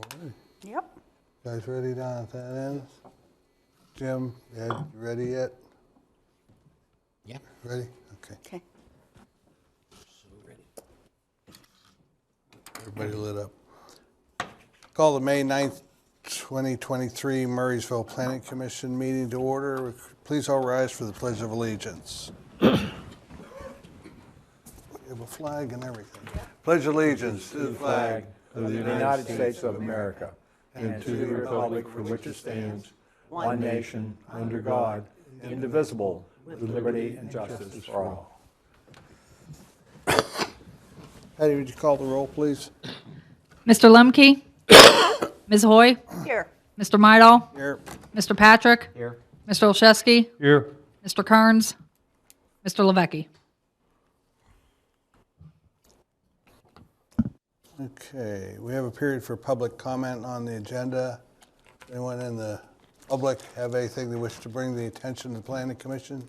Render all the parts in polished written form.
All right. Yep. Guys ready down at that end? Jim, Ed, you ready yet? Yeah. Ready? Okay. Okay. So ready. Everybody lit up. Call the May 9th, 2023 Murraysville Planning Commission meeting to order. Please all rise for the Pledge of Allegiance. We have a flag and everything. Pledge allegiance to the flag of the United States of America and to the republic for which it stands, one nation, under God, indivisible, with liberty and justice for all. Patty, would you call the roll, please? Mr. Lemke? Ms. Hoy? Here. Mr. Midall? Here. Mr. Patrick? Here. Mr. Olszewski? Here. Mr. Kearns? Mr. Levesque? Okay, we have a period for public comment on the agenda. Anyone in the public have anything they wish to bring to the attention of the Planning Commission?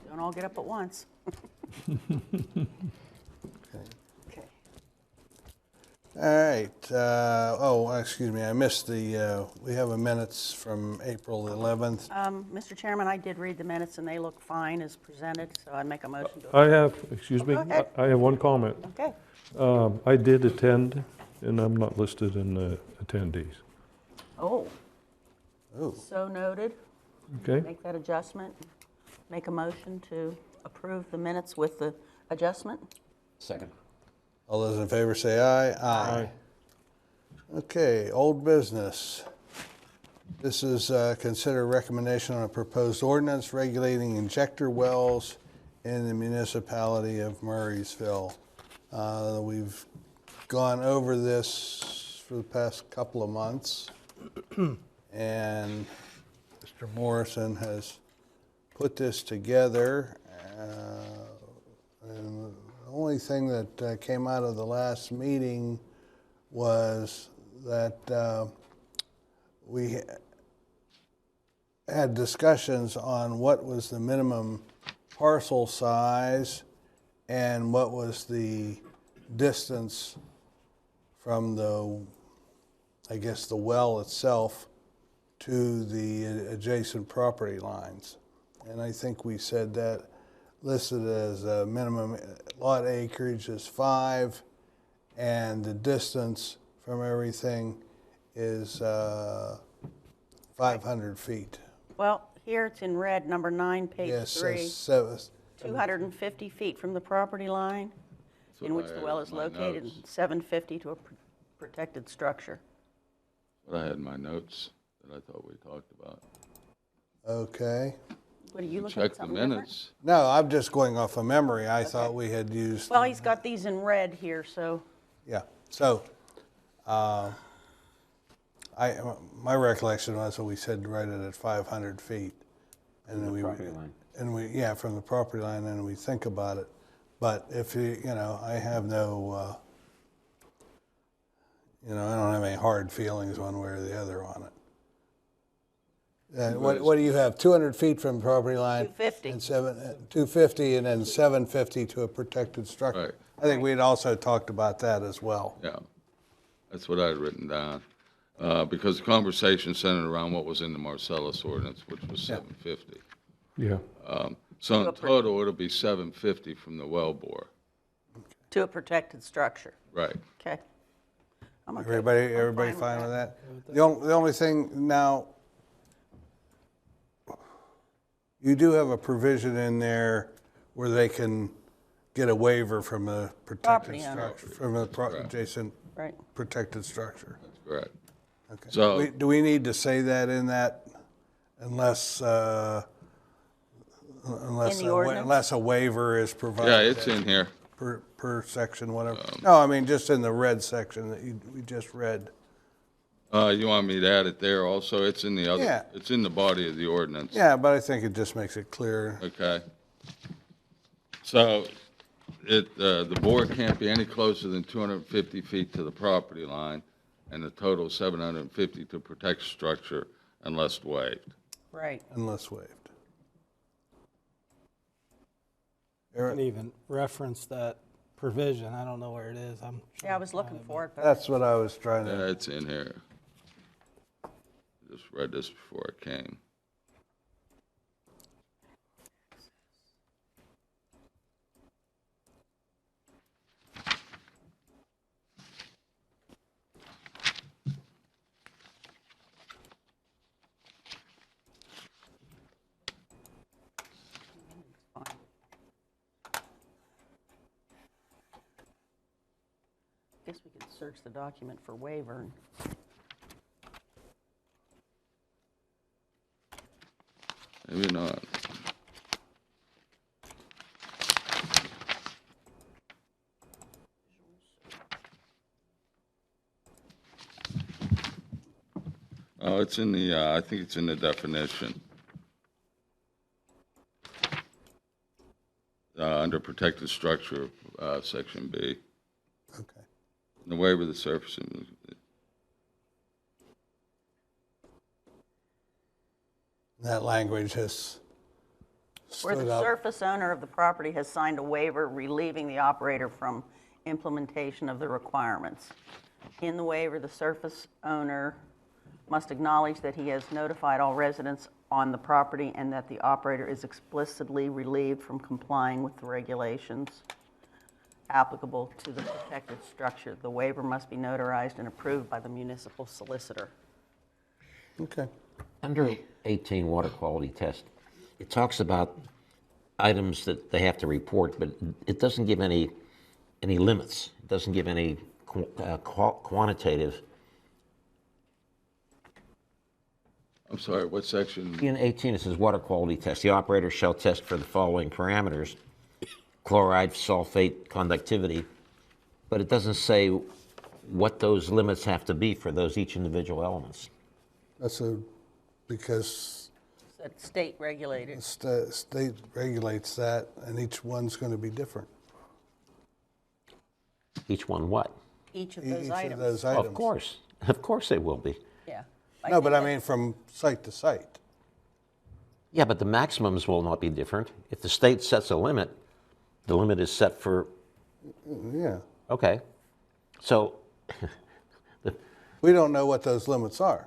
Don't all get up at once. Okay. Okay. All right, excuse me, I missed the, we have a minutes from April 11th. Mr. Chairman, I did read the minutes and they look fine as presented, so I make a motion to. I have, excuse me, Go ahead. I have one comment. Okay. I did attend, and I'm not listed in the attendees. Oh, Oh, so noted. Okay? Make that adjustment. Make a motion to approve the minutes with the adjustment. Second. all those in favor say aye. Aye. Okay, old business. This is consider recommendation on a proposed ordinance regulating injector wells in the municipality of Murraysville. We've gone over this for the past couple of months, and Mr. Morrison has put this together. And the only thing that came out of the last meeting was that we had discussions on what was the minimum parcel size and what was the distance from the, I guess, the well itself to the adjacent property lines. And I think we said that listed as a minimum lot acreage is 5, and the distance from everything is 500 feet. Well, here it's in red, number 9, page Yes, 3. 250 feet from the property line in which the well is located, and 750 to a protected structure. What I had in my notes that I thought we talked about. Okay. What are you looking Check at, the something different? minutes. No, I'm just going off of memory. I thought we had used. Well, he's got these in red here, so, Yeah, so, my recollection was that we said write it at 500 feet. And then we, and we, yeah, from the property line, and we think about it. But if I have no, I don't have any hard feelings one way or the other on it. What do you have, 200 feet from the property line? 250. And 250, and then 750 to a protected structure. Right. I think we'd also talked about that as well. Yeah, that's what I had written down. Because the conversation centered around what was in the Marcellus ordinance, which was 750. Yeah. So in total, it'll be 750 from the well bore. to a protected structure. Right. Okay. I'm okay. Everybody I'm fine with that? The only thing now, you do have a provision in there where they can get a waiver from a protected Property owner. structure, from a adjacent Right. protected structure. That's correct. Okay. So- Do we need to say that in that unless, In the ordinance? unless a waiver is provided? Yeah, it's in here. Per section, whatever. No, I mean, just in the red section that we just read. You want me to add it there also? It's in the other, Yeah. it's in the body of the ordinance. Yeah, but I think it just makes it clear. Okay. So the bore can't be any closer than 250 feet to the property line, and the total 750 to protect structure unless waived. Right. Unless waived. And even reference that provision. I don't know where it is. Yeah, I was looking for it, but That's what I was trying Yeah, to, it's in here. Just read this before I came. I guess we could search the document for waiver. Maybe not. Oh, it's in the, I think it's in the definition. Under protected structure, section B. okay. The waiver of the surface. That language has Where stood the up. surface owner of the property has signed a waiver relieving the operator from implementation of the requirements. In the waiver, the surface owner must acknowledge that he has notified all residents on the property and that the operator is explicitly relieved from complying with the regulations applicable to the protected structure. The waiver must be notarized and approved by the municipal solicitor. Okay. Under 18 water quality test, it talks about items that they have to report, but it doesn't give any limits. It doesn't give any quantitative. I'm sorry, what section? In 18, it says water quality test. The operator shall test for the following parameters: chloride, sulfate, conductivity. But it doesn't say what those limits have to be for those each individual elements. Because That state regulated. the state regulates that, and each one's going to be different. Each one what? Each of Each those of items. those Of items. course they will be. Yeah. No, but think I mean from site to site. Yeah, but the maximums will not be different. If the state sets a limit, the limit is set for, Yeah. okay. So, We don't know what those limits are.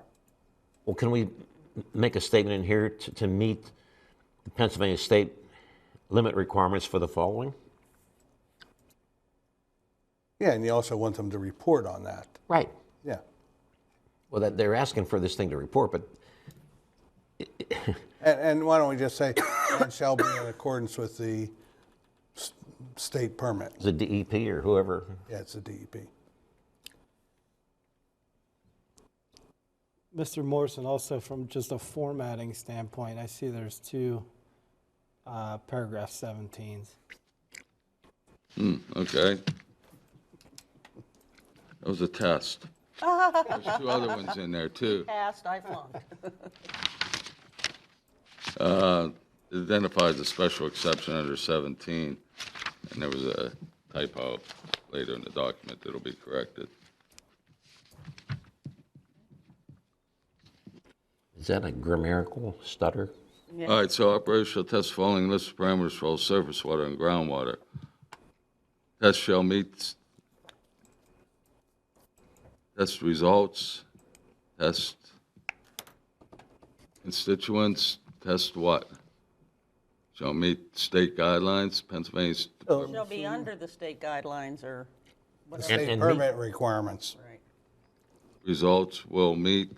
well, can we make a statement in here to meet the Pennsylvania state limit requirements for the following? Yeah, and you also want them to report on that. Right. Yeah. Well, that they're asking for this thing to report, but And why don't we just say, and shall be in accordance with the state permit. the DEP or whoever. Yeah, it's a DEP. Mr. Morrison, also from just a formatting standpoint, I see there's two paragraph 17s. Okay. That was a test. There's two other ones in there, too. Passed, I flunked. It identifies a special exception under 17, and there was a typo later in the document that'll be corrected. Is that a grammatical stutter? All right, so operators shall test the following list of parameters for all surface water and groundwater. Test shall meet test results, test constituents, test what? Shall meet state guidelines, Pennsylvania's, Shall be under the state guidelines or The whatever. state and permit requirements. Right. results will meet,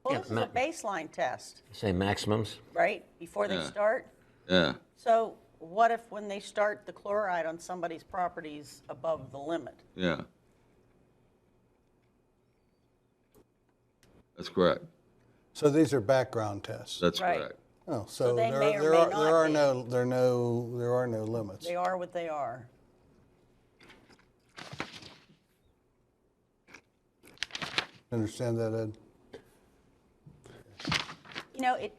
Well, Yeah, this is a baseline test, Say maximums? right? Before they Yeah. start? yeah. So what if when they start the chloride on somebody's property's above the limit? Yeah. That's correct. So these are background tests. That's Right. correct. Oh, so they there may or there may are not there are be. there are no limits. They are what they are. Understand that, Ed? You know,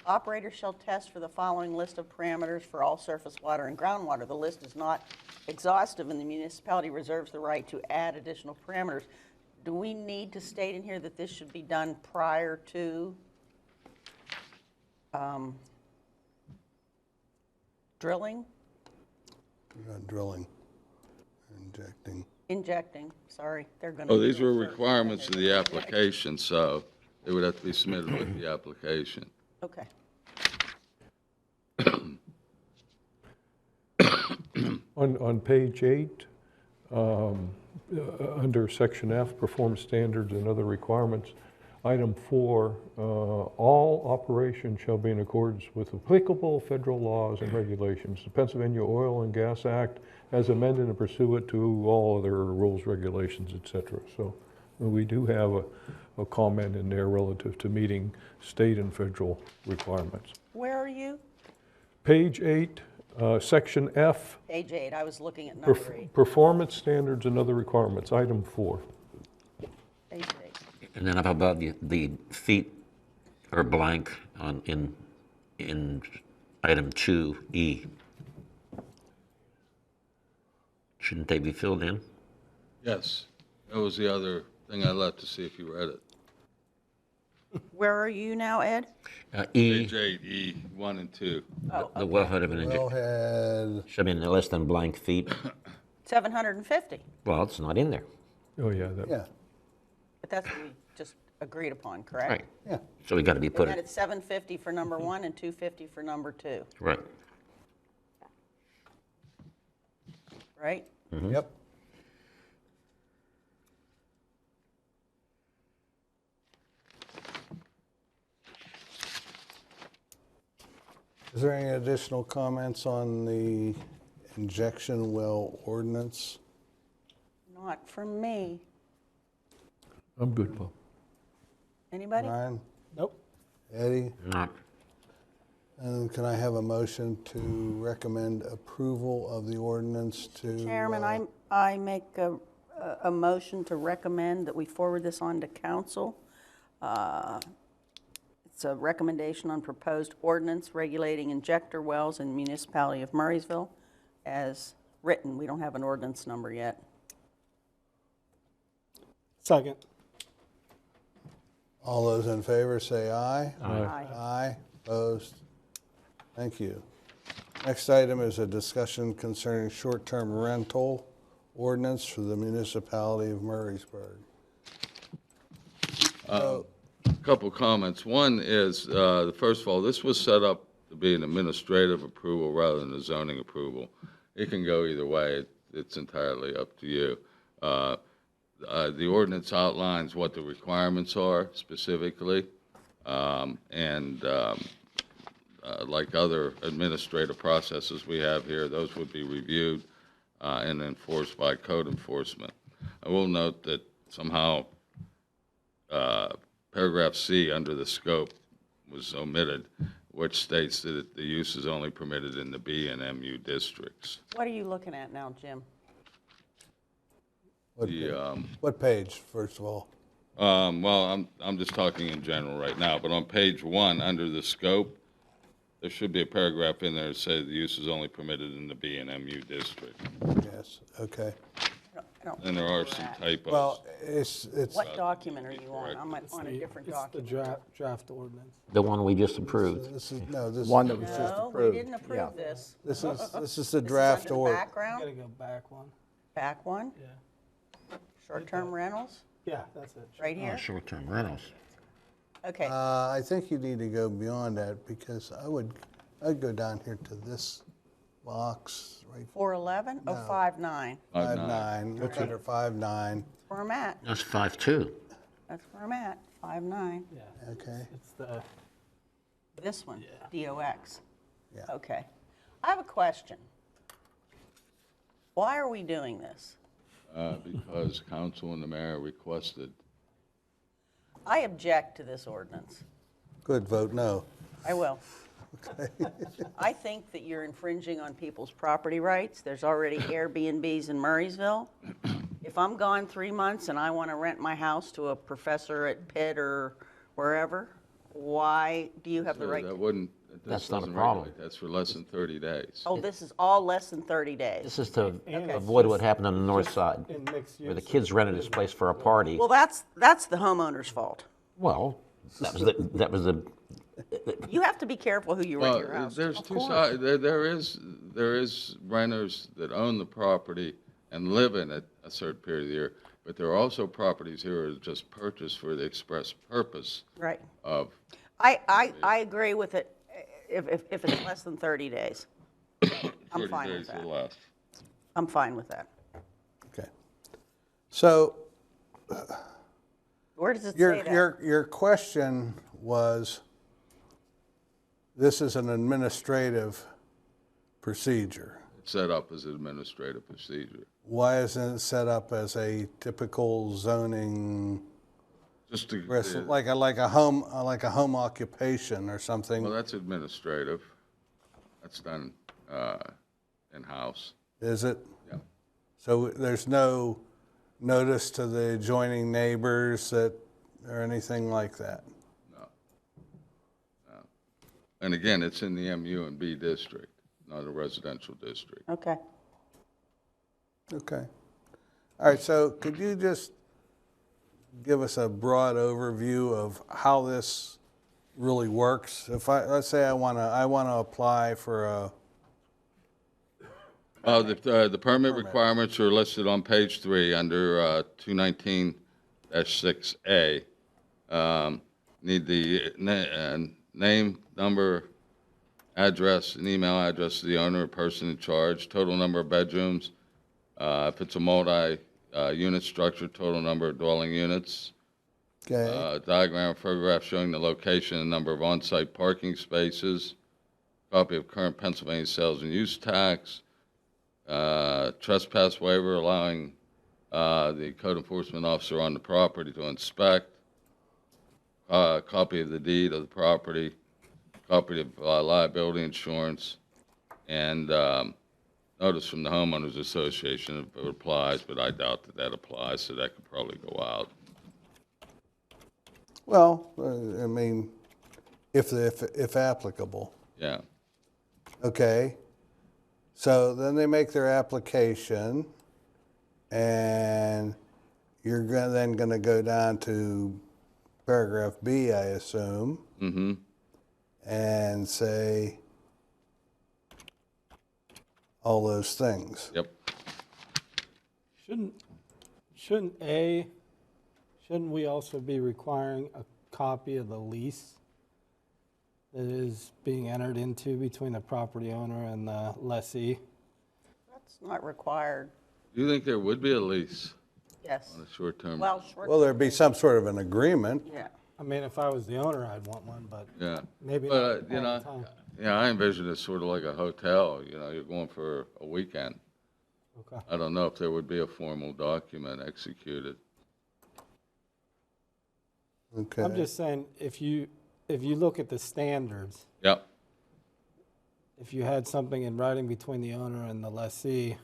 operators shall test for the following list of parameters for all surface water and groundwater. The list is not exhaustive, and the municipality reserves the right to add additional parameters. Do we need to state in here that this should be done prior to drilling? Not drilling, injecting. Injecting, sorry, they're going to. Oh, these were requirements of the application, so they would have to be submitted with the application. Okay. On page 8, under section F, performance standards and other requirements, item 4, all operations shall be in accordance with applicable federal laws and regulations. The Pennsylvania Oil and Gas Act as amended and pursuant to all other rules, regulations, et cetera. So we do have a comment in there relative to meeting state and federal requirements. Where are you? Page 8, section F, Page 8, I was looking at number 8. performance standards and other requirements, item 4. Page 8. And then up above, the feet are blank in item 2E. Shouldn't they be filled in? Yes, that was the other thing I left to see if you read it. Where are you now, Ed? E, Page 8, E, 1 and 2. the wellhead of an injection. Wellhead, Should be less than blank feet. 750, Well, it's not in there. Oh, yeah, that, yeah, but that's what we just agreed upon, correct? Right. yeah. So we got to be And put then it, it's 750 for number 1 and 250 for number 2, right. right? Yep. Is there any additional comments on the injection well ordinance? Not from me. I'm good, Bob. Anybody? Ryan, Nope. Eddie? Not, And can I have a motion to recommend approval of the ordinance to? Chairman, I make a motion to recommend that we forward this on to council. It's a recommendation on proposed ordinance regulating injector wells in the municipality of Murraysville as written. We don't have an ordinance number yet. Second. All those in favor say aye. Aye. Aye, opposed? Thank you. Next item is a discussion concerning short-term rental ordinance for the municipality of Murraysburg. Couple comments. One is, first of all, this was set up to be an administrative approval rather than a zoning approval. It can go either way. It's entirely up to you. The ordinance outlines what the requirements are specifically, and like other administrative processes we have here, those would be reviewed and enforced by code enforcement. I will note that somehow paragraph C under the scope was omitted, which states that the use is only permitted in the B and MU districts. What are you looking at now, Jim? What page, first of all? Well, I'm just talking in general right now, but on page 1, under the scope, there should be a paragraph in there that says the use is only permitted in the B and MU district. Yes, okay. I don't And there are some typos. Well, it's, What document are you on? I'm on a different It's the document. draft ordinance. the one we just approved. this is, no, this, One that was just No, approved. we didn't Yeah. approve this. this is the This is draft under the order. Gotta background, go back one. back one, Yeah. short-term rentals, Yeah, that's it. right here. Short-term rentals. Okay, I think you need to go beyond that because I'd go down here to this box, right, 411, oh, 59, 5.9, looks under 5.9, where I'm at, That's 5.2. that's where I'm at, 59. Yeah, okay? it's the, This one, DOX. Yeah. Okay. I have a question. Why are we doing this? Because council and the mayor requested. I object to this ordinance. Good, vote no. I will. I think that you're infringing on people's property rights. There's already Airbnbs in Murraysville. If I'm gone 3 months and I want to rent my house to a professor at Pitt or wherever, why do you have the right? That wouldn't, That's this not a doesn't problem. regulate. That's for less than 30 days. Oh, this is all less than 30 days. This is to Okay. avoid what happened on the north side, in mixed use. where the kids rented this place for a party. Well, that's the homeowner's fault. Well, that was the You have to be careful who you rent your Well, house to. there's Of two course. sides, there is renters that own the property and live in it a certain period of the year, but there are also properties here that are just purchased for the express purpose Right. of, I agree with it if it's less than 30 days. I'm 30 fine with days or that. less. I'm fine with that. Okay. So Where does it say that? your question was, this is an administrative procedure. It's set up as an administrative procedure. Why isn't it set up as a typical zoning, Just to, like a home occupation or something? well, that's administrative. That's done in-house. Is it? Yeah. So there's no notice to the adjoining neighbors that, or anything like that? And again, it's in the MU and B district, not a residential district. Okay. Okay. All right, so could you just give us a broad overview of how this really works? If let's say I want to apply for a, The permit requirements are listed on page 3 under 219-6A. Need the name, number, address, and email address of the owner or person in charge, total number of bedrooms. If it's a multi-unit structure, total number of dwelling units. okay, Diagram or photograph showing the location and number of on-site parking spaces. Copy of current Pennsylvania sales and use tax. Trespass waiver allowing the code enforcement officer on the property to inspect. Copy of the deed of the property. Copy of liability insurance. And notice from the homeowners association if it applies, but I doubt that that applies, so that could probably go out. well, I mean, if applicable. Yeah. Okay. So then they make their application, and you're then going to go down to paragraph B, I assume, Mm-hmm. and say all those things. Yep. Shouldn't we also be requiring a copy of the lease that is being entered into between the property owner and the lessee? That's not required. Do you think there would be a lease Yes. on a short-term? Well, short. Well, there'd be some sort of an agreement. Yeah. I mean, if I was the owner, I'd want one, but Yeah. maybe But, not you all know, the time. yeah, I envision it sort of like a hotel, you know, you're going for a weekend. Okay. I don't know if there would be a formal document executed. Okay. I'm just saying, if you look at the standards, Yep. if you had something in writing between the owner and the lessee,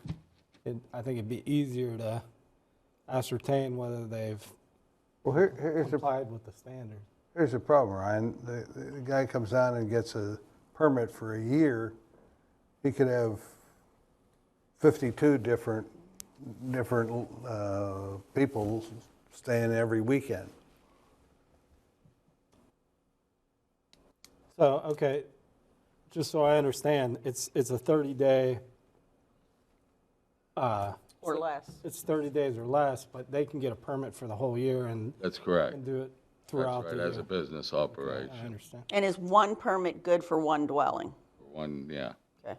I think it'd be easier to ascertain whether they've Well, here's the complied with the standard. Here's the problem, Ryan. The guy comes down and gets a permit for a year. He could have 52 different people staying every weekend. So, okay, just so I understand, it's a 30-day, Or less. it's 30 days or less, but they can get a permit for the whole year and That's correct. do it That's throughout right, the as a year. business I operation. understand. And is one permit good for one dwelling? One, yeah. Okay.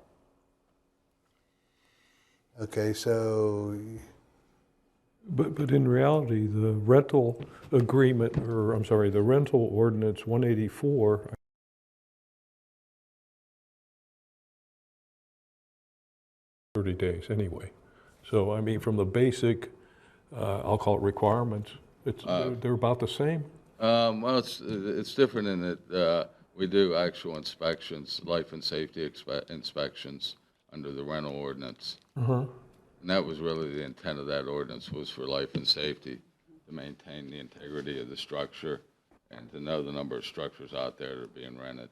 Okay, so But in reality, the rental agreement, or I'm sorry, the rental ordinance 184, 30 days anyway. So, I mean, from the basic, I'll call it requirements, they're about the same? Well, it's different in that we do actual inspections, life and safety inspections under the rental ordinance. And that was really the intent of that ordinance, was for life and safety, to maintain the integrity of the structure and to know the number of structures out there that are being rented.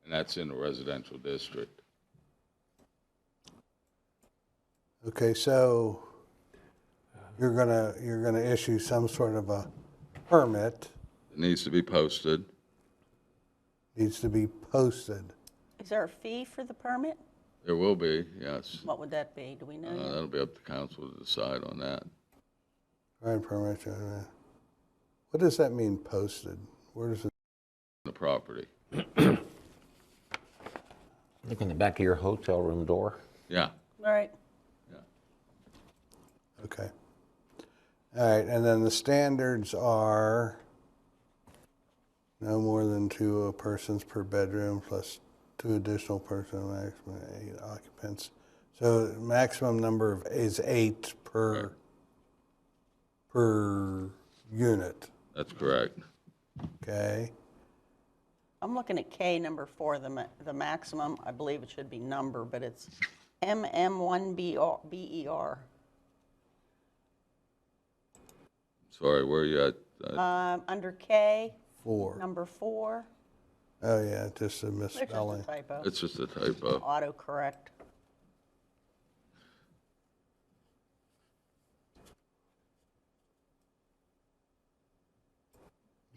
And that's in a residential district. okay, so you're gonna issue some sort of a permit It needs to be posted. Needs to be posted. Is there a fee for the permit? There will be, yes. What would that be? Do we know yet? That'll be up to council to decide on that. Right, permit. What does that mean, posted? Where does it? The property. Look in the back of your hotel room door. Yeah. All right. Okay. All right, and then the standards are no more than 2 persons per bedroom plus 2 additional persons, maximum 8 occupants. So maximum number is 8 per unit, That's correct. okay? I'm looking at K number 4, the maximum, I believe it should be number, but it's MM1BER. Sorry, where are you at? Under K, 4. number 4. Oh, yeah, just a There's just a misspelling. typo. It's just a typo. Autocorrect.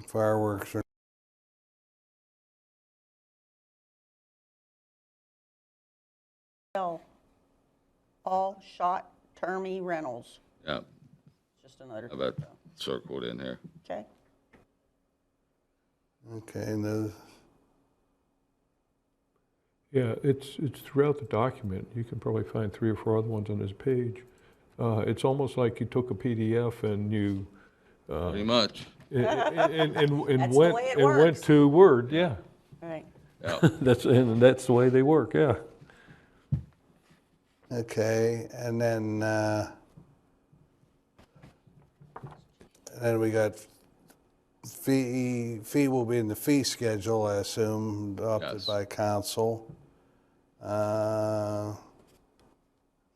Fireworks are All shot termy rentals. Yeah, Just another how about typo. circled in here? Okay. okay, and the Yeah, it's throughout the document. You can probably find 3 or 4 other ones on this page. It's almost like you took a PDF and you Pretty much. and That's the went way it and went works. to Word. Yeah, All right. Yeah. that's the way they work. Yeah. okay, and then we got fee will be in the fee schedule, I assume, adopted Yes. by council.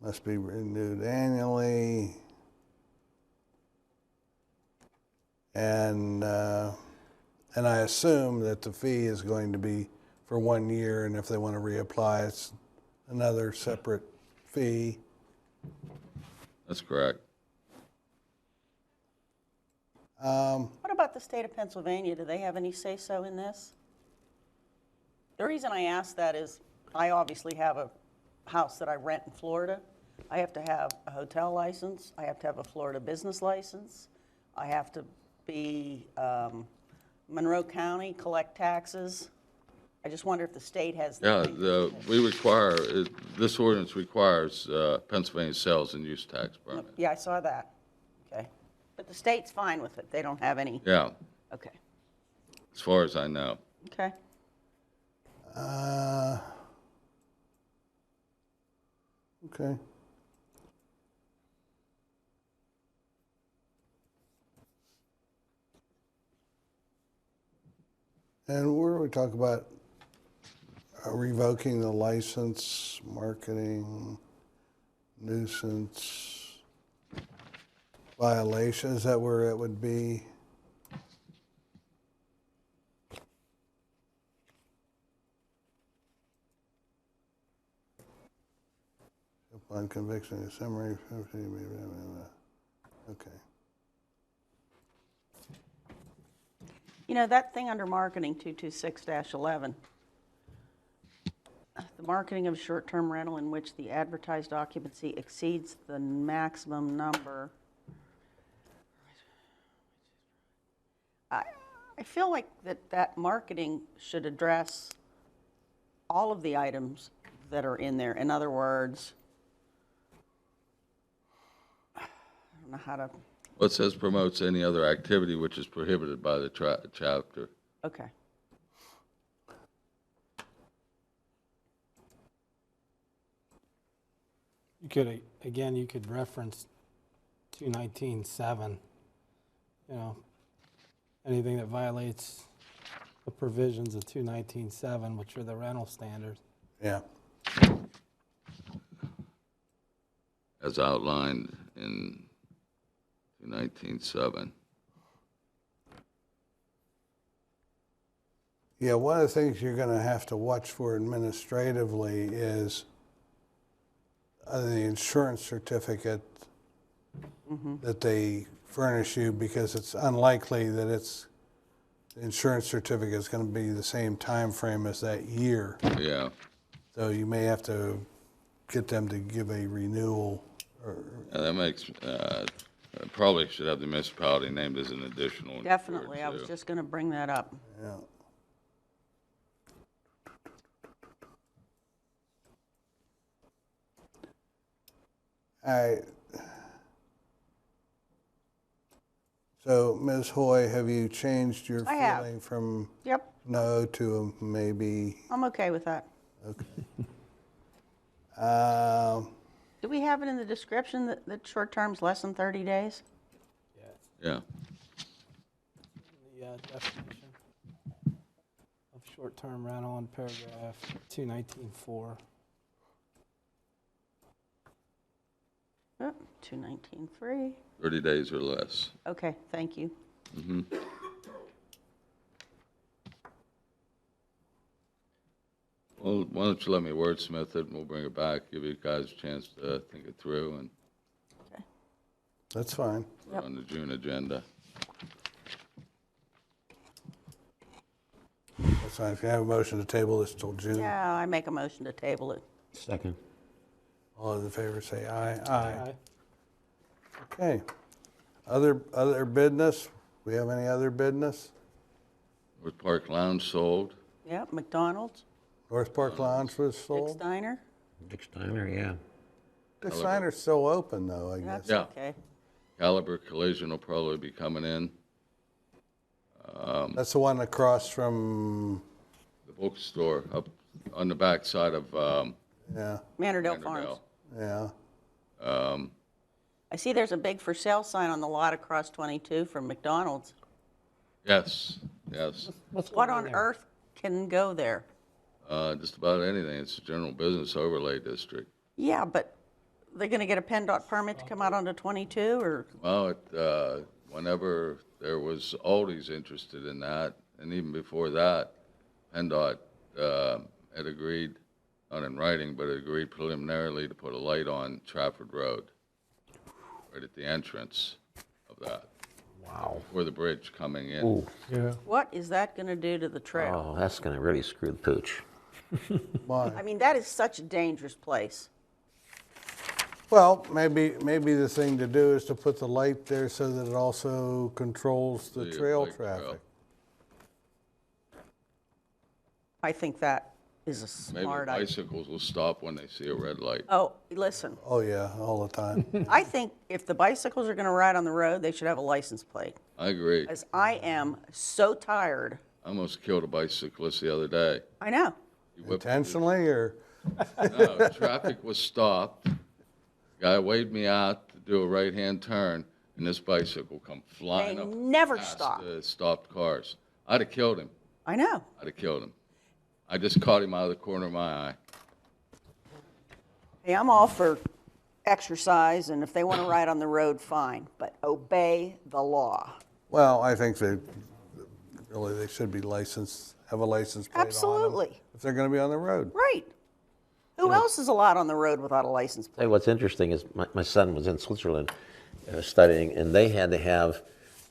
Must be renewed annually. And I assume that the fee is going to be for 1 year, and if they want to reapply, it's another separate fee. That's correct. What about the state of Pennsylvania? Do they have any say-so in this? The reason I ask that is I obviously have a house that I rent in Florida. I have to have a hotel license. I have to have a Florida business license. I have to be Monroe County, collect taxes. I just wonder if the state has. Yeah, anything. we require, this ordinance requires Pennsylvania sales and use tax permit. Yeah, I saw that. Okay. But the state's fine with it. They don't have any. Yeah, Okay. as far as I know. Okay. Okay. And where do we talk about revoking the license, marketing, nuisance violation? Is that where it would be? Upon conviction, summary. Okay. You know, that thing under marketing, 226-11, the marketing of short-term rental in which the advertised occupancy exceeds the maximum number. I feel like that marketing should address all of the items that are in there. In other words, I don't know how to, Well, it says promotes any other activity which is prohibited by the chapter. okay. You could, again, you could reference 219.7, you know, anything that violates the provisions of 219.7, which are the rental standards. Yeah. As outlined in 19.7. Yeah, one of the things you're going to have to watch for administratively is the insurance certificate that they furnish you, because it's unlikely that it's the insurance certificate is going to be the same time frame as that year. Yeah, So you may have to get them to give a renewal. that makes, probably should have the municipality named as an additional insured, Definitely, I was too. just going to bring that up. Yeah. So, Ms. Hoy, have you changed your I have. feeling from Yep, no to a maybe? I'm okay with that. Um, Do we have it in the description that short term's less than 30 days? Yeah, The definition of short-term rental in paragraph 219.4. Oh, 219.3. 30 days or less. Okay, thank you. Well, why don't you let me wordsmith it, and we'll bring it back, give you guys a chance to think it through, and Okay. that's fine. put it on the June agenda. That's fine. If you have a motion to table this till June, Yeah, I make a motion to table it. Second. all those in favor say aye. Aye. Okay. Other business? We have any other business? North Park Lounge sold. Yep, McDonald's, North Park Lounge was Dick's sold? Diner. Dick Steiner, yeah. The Steiner's still open though, I guess. That's Yeah. okay. Caliber Collision will probably be coming in. That's the one across from, The bookstore up on the back side of yeah, Mannerdale Farms. Vanderbilt. yeah. I see there's a big for sale sign on the lot across 22 from McDonald's. Yes, yes. What on earth can go there? Just about anything. It's a general business overlay district. Yeah, but they're going to get a PennDOT permit to come out onto 22, or? Well, whenever there was Aldi's interested in that, and even before that, PennDOT had agreed, not in writing, but agreed preliminarily to put a light on Trafford Road, right at the entrance of that. Wow. Where the bridge coming in. Ooh, Yeah, What is that going to do to the trail? oh, that's gonna really screw the pooch. Why? I mean, that is such a dangerous place. Well, maybe the thing to do is to put the light there so that it also controls the The trail bike trail. traffic. I think that is a Maybe smart idea. bicycles will stop when they see a red light. Oh, listen, Oh, yeah, all the time. I think if the bicycles are going to ride on the road, they should have a license plate. I agree. As I am so tired. I almost killed a bicyclist the other day. I know. He whipped- Intentionally or? No, traffic was stopped. Guy waved me out to do a right-hand turn, and this bicycle come flying They up. never past stop. the stopped cars. I'd have killed him. I know. I'd have killed him. I just caught him out of the corner of my eye. Hey, I'm all for exercise, and if they want to ride on the road, fine, but obey the law. Well, I think they should be licensed, have a license plate on them. Absolutely. If they're going to be on the road. Right. Who else is allowed on the road without a license plate? Hey, what's interesting is my son was in Switzerland studying, and they had to have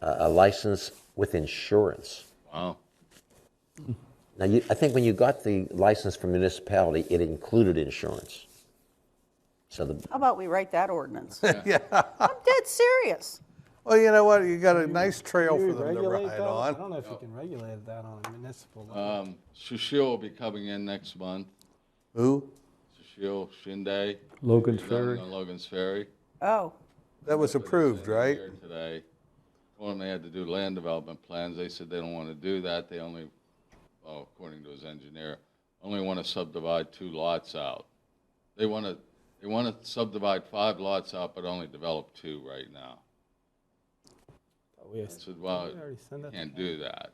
a license with insurance. Wow. Now, I think when you got the license from municipality, it included insurance. So How about we write that ordinance? Yeah. I'm dead serious. Well, you know what? You got a nice trail Do for you them to regulate ride that? I on. don't know if you can regulate that on a municipal level. Sushil will be coming in next month. Who? Sushil Shinde. Logan's He's on Ferry. the Logan's Ferry. Oh, That was approved, right? Here today. Told them they had to do land development plans. They said they don't want to do that. They only, well, according to his engineer, only want to subdivide 2 lots out. They want to subdivide 5 lots out, but only develop 2 right now. I said, well, We already sent you that to can't do that.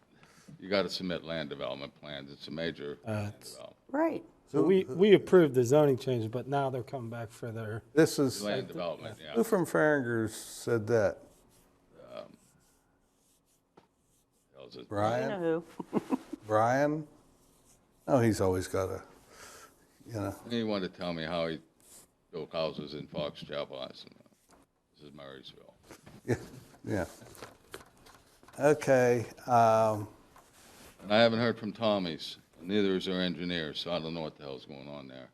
You got to submit land development plans. It's a major land development. right. So we approved the zoning change, but now they're coming back for their, This is, Land development, yeah. who from Farringers said that? Tells it. You Brian? know who? Brian? Oh, he's always got a, you know. He wanted to tell me how he built houses in Fox Chapel. I said, no, this is Marysville. Yeah, yeah. Okay, And I haven't heard from Tommy's, neither is their engineer, so I don't know what the hell's going on there.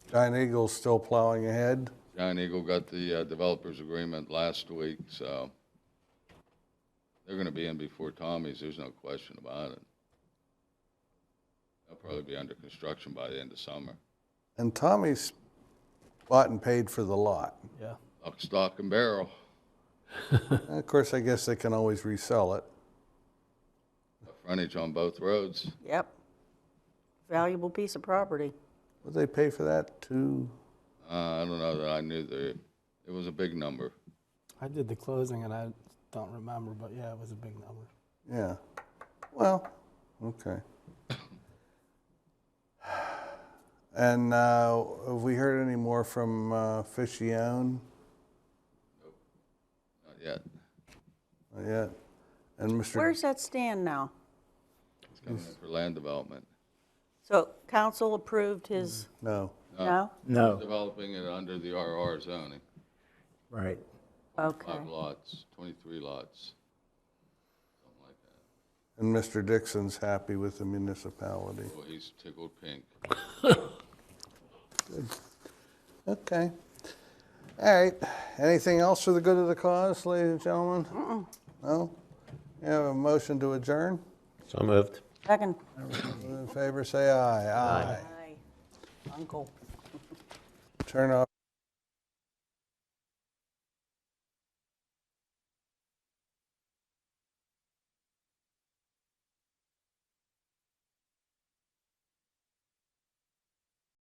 Giant Eagle's still plowing ahead. Giant Eagle got the developers agreement last week, so they're gonna be in before Tommy's, there's no question about it. They'll probably be under construction by the end of summer. And Tommy's bought and paid for the lot. Yeah. Lock, stock, and barrel. And of course, I guess they can always resell it. Frontage on both roads. Yep. Valuable piece of property. What did they pay for that? I don't know that I knew it was a big number. I did the closing and I don't remember, but yeah, it was a big number. Yeah. Well, okay. And have we heard any more from Fishione? Not yet. Not yet. And Mr. Where's that stand now? It's coming in for land development. So council approved his, No. no? No. Developing it under the RR zoning. Right. Okay. 5 lots, 23 lots, something like that. And Mr. Dixon's happy with the municipality. Well, he's tickled pink. Okay. All right. Anything else for the good of the cause, ladies and gentlemen? No? You have a motion to adjourn? So moved. Second. Those in favor, say aye. Aye. Aye. Uncle. Turn off.